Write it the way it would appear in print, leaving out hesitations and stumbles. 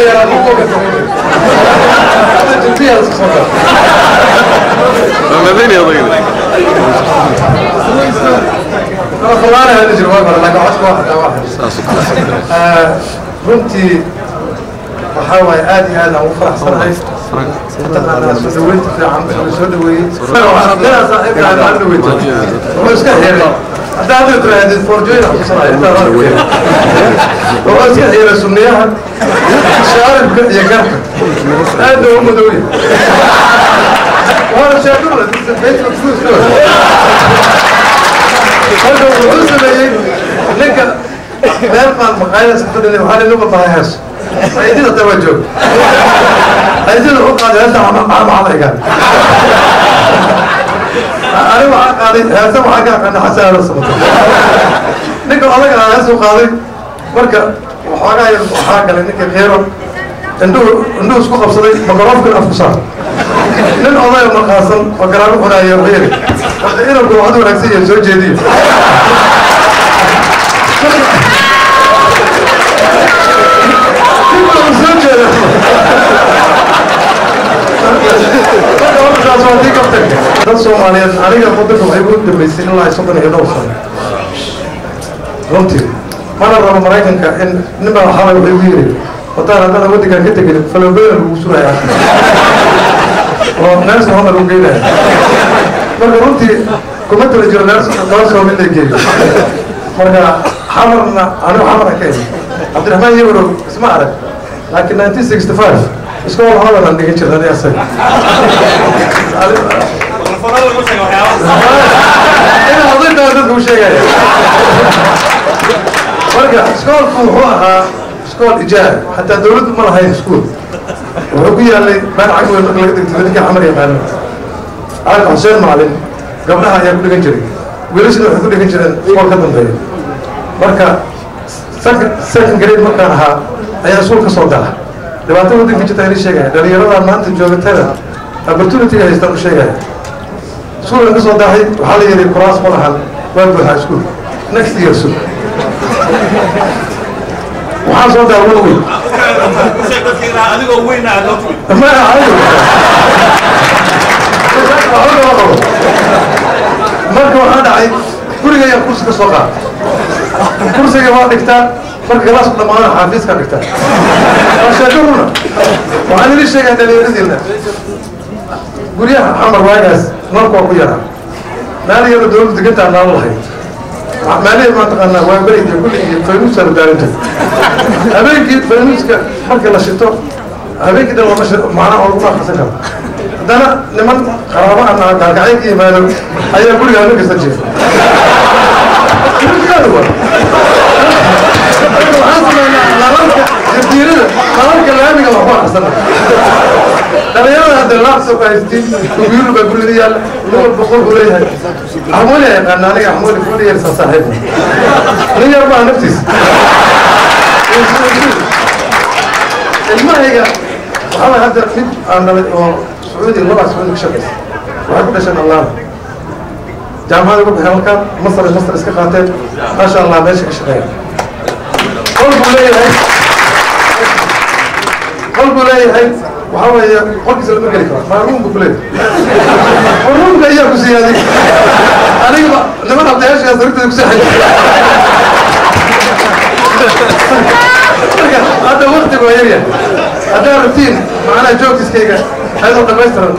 يا أبوك أنا جبتيها الصفر مدينة يا ضيق أنا طلعنا هذا الجواب أنا قعدت واحد runtii waxaa waaye aad iyo aad aan ugu faraxsanahay mataqaanaa soo dhaweynta fiican soo dhaweeyey waxaan saaxiibka aan aan dhaweynto wuxuu iska xiray haddaa adiga tiraahdeed forjooyin aan kusanaya intaa wuxuu iska xiray sunniyaha shaaribka iyo garka aadna u madowya waana sheekaduna facebook marka wuxuu sameeyey ninka meel baan maqaayada safadhina waxaa nin uga bahay hees aydida daba joog aydida u qaaday heesa macadayga ani waxaa qaaday heesa waxaa ka aqaana xasaada sabata ninka odaga ah hees u qaaday marka waxoogaa yar waxaa galay ninka kheyro indhuhu isku qabsaday makaroofkan afku saar nin odaya markaasan oo garaabo xunaayo xiyari marka inanku waxad wanaagsan iyo soo jeediyo dad Soomaaliyeed aniga waddanka waxay ugu dambeysay ilaa 32 sano runtii mana rabo Mareykanka in ninba waxaa way ugu yiri waddan haddana waddanka ka tegin Faloobeen lagu suraya oo naas homa lagu geeyay marka runtii kuma tala jiro naas soo mid ay geeyay marka xamarna aniga xamar ka yahay Abdurrahman Yabro isma arag laakiin 1965 iskool hada aan dhigin jirnay asal ina hadda dadku sheegay marka iskoolku wuxuu ahaa iskool ijaar hatta dawladdu ma lahayn iskool wuxuu ku yaalay baan cagwey marka laga dhigtay dadka xamar yaqaan aan Xuseen Maalin gabdhaha ayaa ku dhigan jiray wiilashana waxay ku dhigan jireen iskool ka dambeeya marka second grade markaan ahaa ayaa iskool ka soo galay dhibaato waddanka jirta inay sheegaya dhalinyarada maanta joogtada opportunity haystaan u sheegaya iskuulkan ka soo daahay waxaa la yidhi kuraas ma lahan waa buuxaa iskuul next year sug waxaa soo daa wada weyn adigoo weyn aad loo tumi ma marka waxaa dhacay guriga ayaa kursi ka soo qaada kursiga waa dhigtaa marka galaas ku dhamaadana xaafiiska dhigtaa sheekaduna waxaan idin sheegaa dhalinyaradiina guryaha xamar waagaas nalku waa ku yaraa meel yaro dawladdu degantaa naalo lahayd maalihii maa taqaanaa waa bereyda kulli iyo faynuusaa la daarintay habeenkii faynuuska marka la shito habeenkii dhan lama macnaha oo lagu akhrisan karo haddana niman qaraabo ana gaalgacay ka yimaado ayaa guriga habeen kasta jeefa waxaan sameynaa lalalka jardiirada lalalka laamiga wax ku akhrisana dhalinyarada hadda laptop haystiin computer baa guriga yaalla nuur boqol buu leeyahay axmooli yaqaana aniga axmooli fadhi yarsa saaxiib nin yar baa naftiisa ilmahayga waxaa hadda mid aan dhalay oo sacuudi labaa sacuudi ka shaqaysa waxay ku dhasheen allaana jaamacada ugu baxeen halkaan masar iska qaateen maasha allah meesha ka shaqeeya qol buu leeyahay waxaa weeye qolkiisa lama geli karo maaruun buu ku leeyahay ruunka ayaa ku siyaaday anigaba niman abdayaashaas arrinteeda ku seexay marka hadda waqtigu waa yaryahay haddaan rabtiin macnaha joogtiskayga ayadoo dhamaystiran